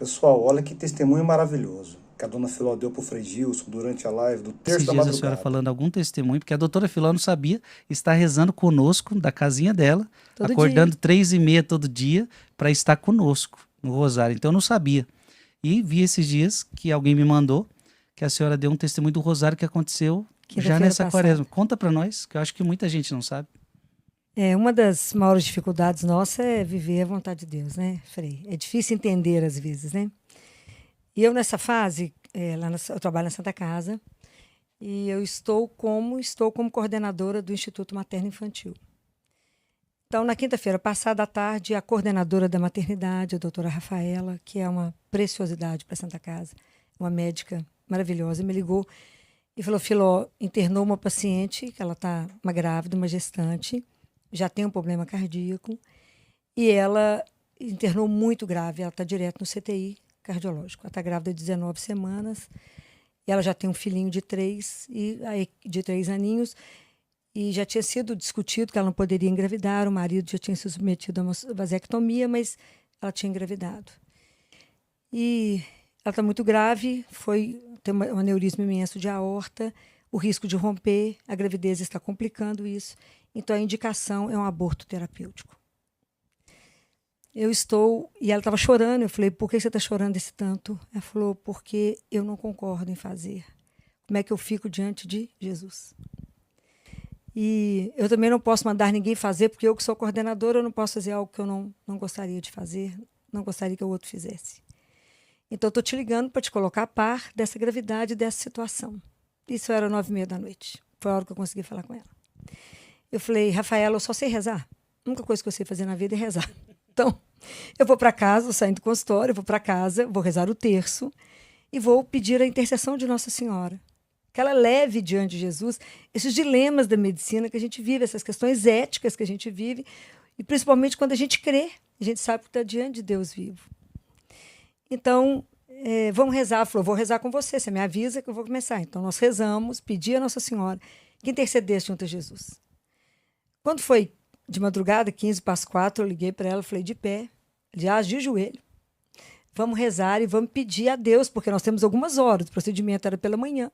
Pessoal, olha que testemunho maravilhoso que a dona Filó deu pro Frei Gilson durante a live do Terço Esses da dias a senhora Madrugada. falando algum testemunho, porque a doutora Filó não sabia, está rezando conosco da casinha dela, Todo dia. acordando 3h30 todo dia para estar conosco no Rosário. Então eu não sabia. E vi esses dias que alguém me mandou que a senhora deu um testemunho do Rosário que aconteceu já Quinta-feira nessa passada. quaresma. Conta para nós, que eu acho que muita gente não sabe. Uma das maiores dificuldades nossa é viver a vontade de Deus, né, Frei? É difícil entender às vezes, né? E eu nessa fase, eu trabalho na Santa Casa e eu estou como coordenadora do Instituto Materno Infantil. Então, na quinta-feira passada à tarde, a coordenadora da maternidade, a doutora Rafaela, que é uma preciosidade para a Santa Casa, uma médica maravilhosa, me ligou e falou: Filó, internou uma paciente, que ela está uma grávida, uma gestante, já tem um problema cardíaco, e ela internou muito grave, ela está direto no CTI cardiológico. Ela está grávida de 19 semanas, e ela já tem um filhinho de 3 aninhos, e já tinha sido discutido que ela não poderia engravidar, o marido já tinha se submetido a uma vasectomia, mas ela tinha engravidado. E ela está muito grave, tem um aneurisma imenso de aorta, o risco de romper, a gravidez está complicando isso. Então, a indicação é um aborto terapêutico. E ela estava chorando, eu falei: por que você está chorando esse tanto? Ela falou: porque eu não concordo em fazer. Como é que eu fico diante de Jesus? E eu também não posso mandar ninguém fazer, porque eu que sou coordenadora, eu não posso fazer algo que eu não gostaria de fazer, não gostaria que o outro fizesse. Então, estou te ligando para te colocar a par dessa gravidade, dessa situação. Isso era 9h30 da noite. Foi a hora que eu consegui falar com ela. Eu falei: Rafaela, eu só sei rezar. A única coisa que eu sei fazer na vida é rezar. Então, eu vou para casa, vou sair do consultório, eu vou para casa, vou rezar o terço e vou pedir a intercessão de Nossa Senhora. Que ela leve diante de Jesus esses dilemas da medicina que a gente vive, essas questões éticas que a gente vive, e principalmente quando a gente crê, a gente sabe que está diante de Deus vivo. Então, vamos rezar. Ela falou: vou rezar com você me avisa que eu vou começar. Então, nós rezamos, pedi a Nossa Senhora que intercedesse junto a Jesus. Quando foi de madrugada, 15 para as 4, eu liguei para ela, falei: de pé, aliás, de joelho, vamos rezar e vamos pedir a Deus, porque nós temos algumas horas, o procedimento era pela manhã.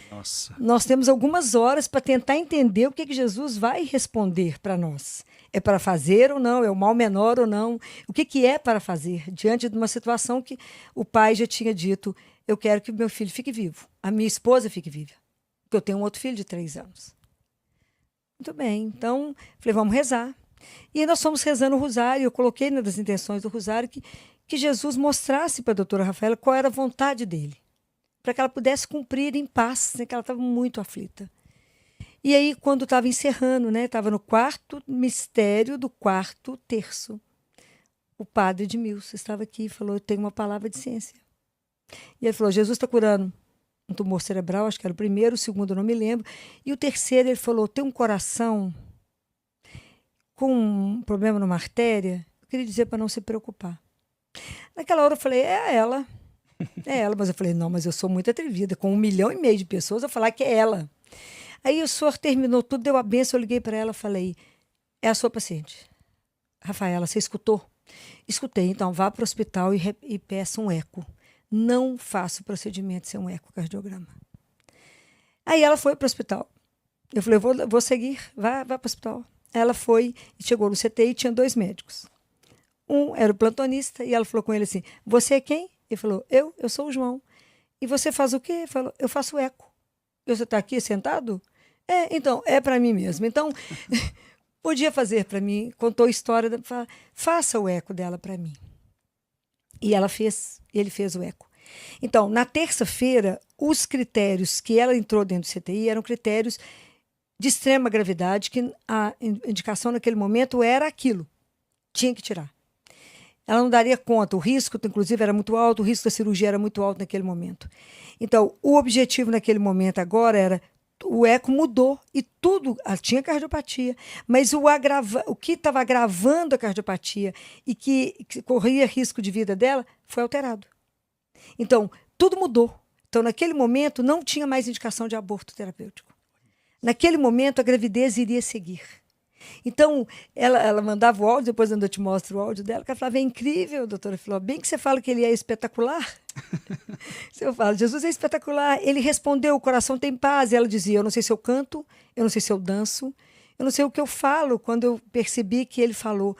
Nossa. Nós temos algumas horas para tentar entender o que Jesus vai responder para nós. É para fazer ou não? É o mal menor ou não? O que é para fazer? Diante de uma situação que o pai já tinha dito: eu quero que meu filho fique vivo, a minha esposa fique viva, porque eu tenho um outro filho de 3 anos. Muito bem, então, falei: vamos rezar. E nós fomos rezando o rosário, eu coloquei nas intenções do rosário que Jesus mostrasse para a doutora Rafaela qual era a vontade dele, para que ela pudesse cumprir em paz, né, que ela estava muito aflita. E aí, quando estava encerrando, né, estava no quarto mistério do quarto terço, o padre Edmilson estava aqui e falou: eu tenho uma palavra de ciência. E ele falou: Jesus está curando um tumor cerebral, acho que era o primeiro, o segundo eu não me lembro, e o terceiro ele falou: tem um coração com um problema numa artéria, eu queria dizer para não se preocupar. Naquela hora eu falei: é ela, mas eu falei: não, mas eu sou muito atrevida, com 1,5 milhão de pessoas, eu falar que é ela. Aí o senhor terminou tudo, deu a benção, eu liguei para ela, falei: é a sua paciente. Rafaela, você escutou? Escutei, então vá para o hospital e peça um eco. Não faça o procedimento sem um ecocardiograma. Aí ela foi para o hospital. Eu falei: vou seguir, vá para o hospital. Ela foi e chegou no CTI e tinha 2 médicos. Um era o plantonista e ela falou com ele assim: você é quem? Ele falou: eu sou o João. E você faz o quê? Ele falou: eu faço eco. E você está aqui sentado? Então, é para mim mesmo. Então, podia fazer para mim, contou a história, faça o eco dela para mim. E ele fez o eco. Então, na terça-feira, os critérios que ela entrou dentro do CTI eram critérios de extrema gravidade, que a indicação naquele momento era aquilo, tinha que tirar. Ela não daria conta, o risco, inclusive, era muito alto, o risco da cirurgia era muito alto naquele momento. Então, o objetivo naquele momento agora era: o eco mudou e tudo, ela tinha cardiopatia, mas o que estava agravando a cardiopatia e que corria risco de vida dela foi alterado. Então, tudo mudou. Então, naquele momento, não tinha mais indicação de aborto terapêutico. Naquele momento, a gravidez iria seguir. Então, ela mandava o áudio, depois eu te mostro o áudio dela, que ela falava, é incrível, doutora Filó, bem que você fala que ele é espetacular. Eu falo, Jesus é espetacular. Ele respondeu, o coração tem paz. E ela dizia, eu não sei se eu canto, eu não sei se eu danço, eu não sei o que eu falo. Quando eu percebi que ele falou,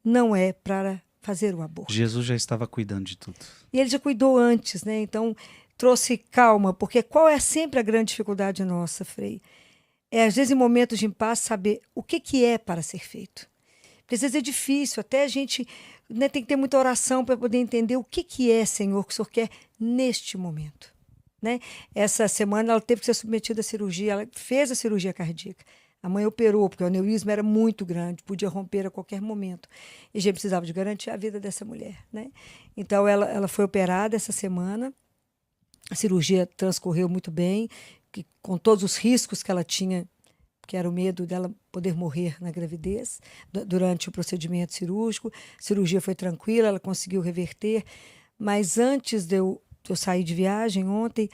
não é para fazer o aborto. Jesus já estava cuidando de tudo. E ele já cuidou antes, né? Então, trouxe calma, porque qual é sempre a grande dificuldade nossa, Frei? É, às vezes, em momentos de impasse, saber o que é para ser feito. Porque às vezes é difícil, até a gente, né, tem que ter muita oração para poder entender o que é, Senhor, que o Senhor quer neste momento. Né? Essa semana ela teve que ser submetida à cirurgia, ela fez a cirurgia cardíaca. A mãe operou, porque o aneurisma era muito grande, podia romper a qualquer momento. E a gente precisava de garantir a vida dessa mulher. Né? Então ela foi operada essa semana, a cirurgia transcorreu muito bem, com todos os riscos que ela tinha, que era o medo dela poder morrer na gravidez, durante o procedimento cirúrgico. A cirurgia foi tranquila, ela conseguiu reverter, mas antes de eu sair de viagem ontem,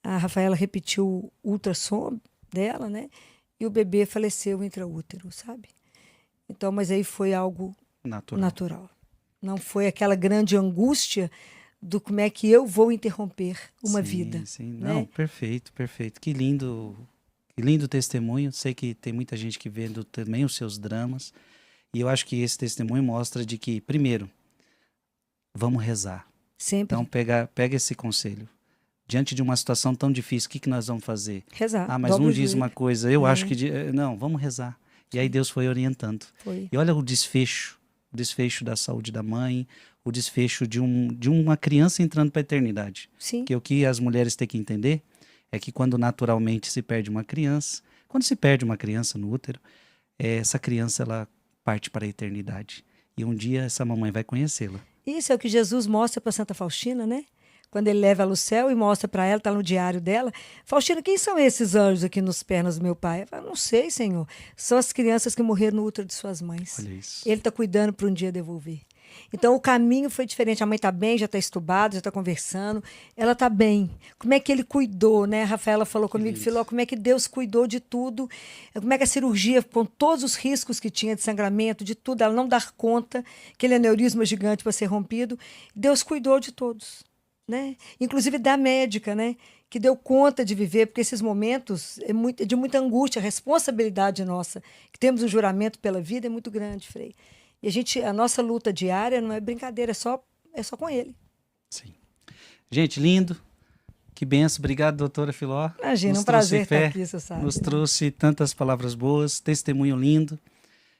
a Rafaela repetiu o ultrassom dela, né? E o bebê faleceu intraútero, sabe? Então, mas aí foi algo natural. Não foi aquela grande angústia do como é que eu vou interromper uma vida. Sim, né? Não, perfeito. Que lindo testemunho. Sei que tem muita gente que vendo também os seus dramas. E eu acho que esse testemunho mostra de que, primeiro, vamos rezar. Sempre. Então, pega esse conselho. Diante de uma situação tão difícil, o que nós vamos fazer? Rezar. Mas um diz uma coisa, eu acho que... Não, vamos rezar. E aí Deus foi orientando. Foi. E olha o desfecho da saúde da mãe, o desfecho de uma criança entrando para a eternidade. Sim. Que o que as mulheres têm que entender é que quando naturalmente se perde uma criança, quando se perde uma criança no útero, essa criança ela parte para a eternidade. E um dia essa mamãe vai conhecê-la. Isso é o que Jesus mostra para Santa Faustina, né? Quando ele leva ela ao céu e mostra para ela, está no diário dela. Faustina, quem são esses anjos aqui nos pernas do meu pai? Ela fala, não sei, Senhor. São as crianças que morreram no útero de suas mães. Olha isso. Ele está cuidando para um dia devolver. Então, o caminho foi diferente. A mãe está bem, já está estubada, já está conversando. Ela está bem. Como é que ele cuidou, né? A Rafaela falou comigo, Filó, como é que Deus cuidou de tudo. Como é que a cirurgia, com todos os riscos que tinha de sangramento, de tudo, ela não dar conta, aquele aneurisma gigante para ser rompido. Deus cuidou de todos. Né? Inclusive da médica, né? Que deu conta de viver, porque esses momentos é de muita angústia, a responsabilidade nossa, que temos um juramento pela vida, é muito grande, Frei. E a nossa luta diária não é brincadeira, é só com ele. Sim. Gente, lindo. Que benção. Obrigado, doutora Filó. Imagina, um prazer estar aqui, você sabe. Nos trouxe tantas palavras boas, testemunho lindo.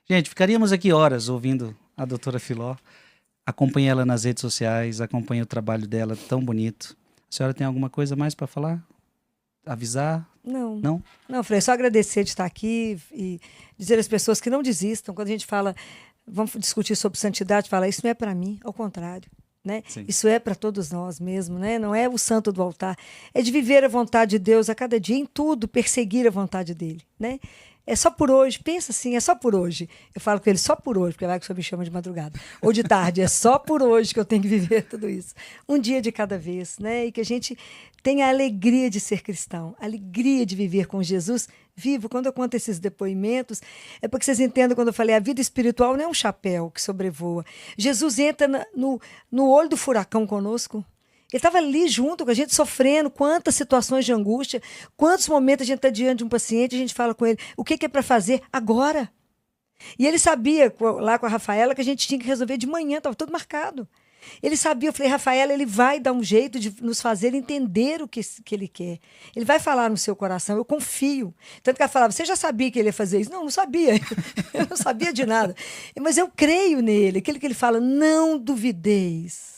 Gente, ficaríamos aqui horas ouvindo a doutora Filó. Acompanhe ela nas redes sociais, acompanhe o trabalho dela tão bonito. A senhora tem alguma coisa mais para falar? Avisar? Não. Não? Não, Frei, só agradecer de estar aqui e dizer às pessoas que não desistam. Quando a gente fala, vamos discutir sobre santidade, fala, isso não é para mim, ao contrário. Né? Isso é para todos nós mesmo, né? Não é o santo do altar. É de viver a vontade de Deus a cada dia, em tudo, perseguir a vontade dele. Né? É só por hoje, pensa assim, é só por hoje. Eu falo com ele só por hoje, porque vai que o senhor me chama de madrugada. Ou de tarde, é só por hoje que eu tenho que viver tudo isso. Um dia de cada vez, né? E que a gente tenha a alegria de ser cristão, a alegria de viver com Jesus vivo. Quando eu conto esses depoimentos, é para que vocês entendam quando eu falei, a vida espiritual não é um chapéu que sobrevoa. Jesus entra no olho do furacão conosco. Ele estava ali junto com a gente, sofrendo, quantas situações de angústia, quantos momentos a gente está diante de um paciente, a gente fala com ele, o que é para fazer agora? E ele sabia, lá com a Rafaela, que a gente tinha que resolver de manhã, estava tudo marcado. Ele sabia, eu falei, Rafaela, ele vai dar um jeito de nos fazer entender o que ele quer. Ele vai falar no seu coração, eu confio. Tanto que ela falava, você já sabia que ele ia fazer isso? Não sabia. Eu não sabia de nada. Mas eu creio nele, aquilo que ele fala, não duvideis.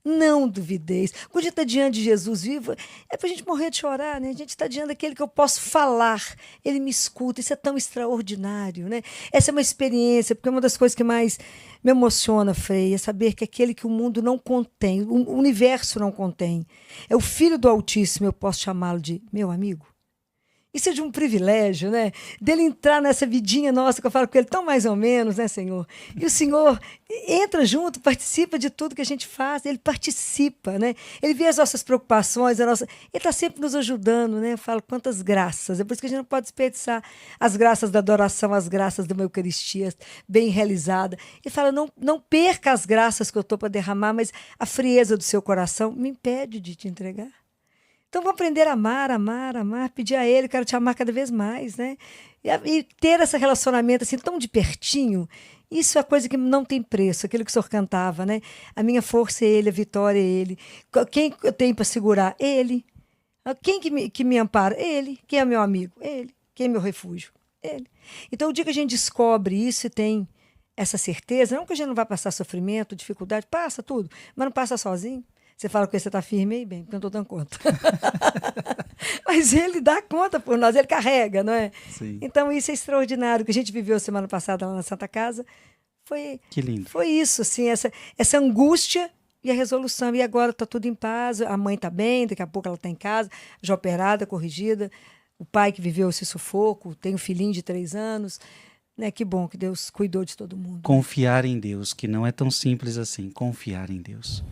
Não duvideis. Quando a gente está diante de Jesus vivo, é para a gente morrer de chorar, né? A gente está diante daquele que eu posso falar. Ele me escuta. Isso é tão extraordinário, né? Essa é uma experiência, porque uma das coisas que mais me emociona, Frei, é saber que aquele que o mundo não contém, o universo não contém, é o Filho do Altíssimo, eu posso chamá-lo de meu amigo. Isso é de um privilégio, né? Dele entrar nessa vidinha nossa, que eu falo com ele tão mais ou menos, né, Senhor? E o Senhor entra junto, participa de tudo que a gente faz, ele participa, né? Ele vê as nossas preocupações, ele está sempre nos ajudando, né? Eu falo quantas graças, é por isso que a gente não pode desperdiçar as graças da adoração, as graças de uma Eucaristia bem realizada. Ele fala, não perca as graças que eu estou para derramar, mas a frieza do seu coração me impede de te entregar. Então, vamos aprender a amar, amar, amar, pedir a Ele, quero te amar cada vez mais, né? E ter esse relacionamento assim tão de pertinho, isso é coisa que não tem preço, aquilo que o senhor cantava, né? A minha força é Ele, a vitória é Ele. Quem eu tenho para segurar? Ele. Quem que me ampara? Ele. Quem é meu amigo? Ele. Quem é meu refúgio? Ele. Então, o dia que a gente descobre isso e tem essa certeza, não que a gente não vai passar sofrimento, dificuldade, passa tudo, mas não passa sozinho. Você fala que você está firme aí, bem, porque eu não estou dando conta. Mas ele dá conta por nós, ele carrega, não é? Sim. Então, isso é extraordinário. O que a gente viveu semana passada lá na Santa Casa Que lindo. foi isso, assim, essa angústia e a resolução. E agora está tudo em paz, a mãe está bem, daqui a pouco ela está em casa, já operada, corrigida. O pai que viveu esse sufoco, tem um filhinho de 3 anos. Né? Que bom que Deus cuidou de todo mundo. Confiar em Deus, que não é tão simples assim. Confiar em Deus.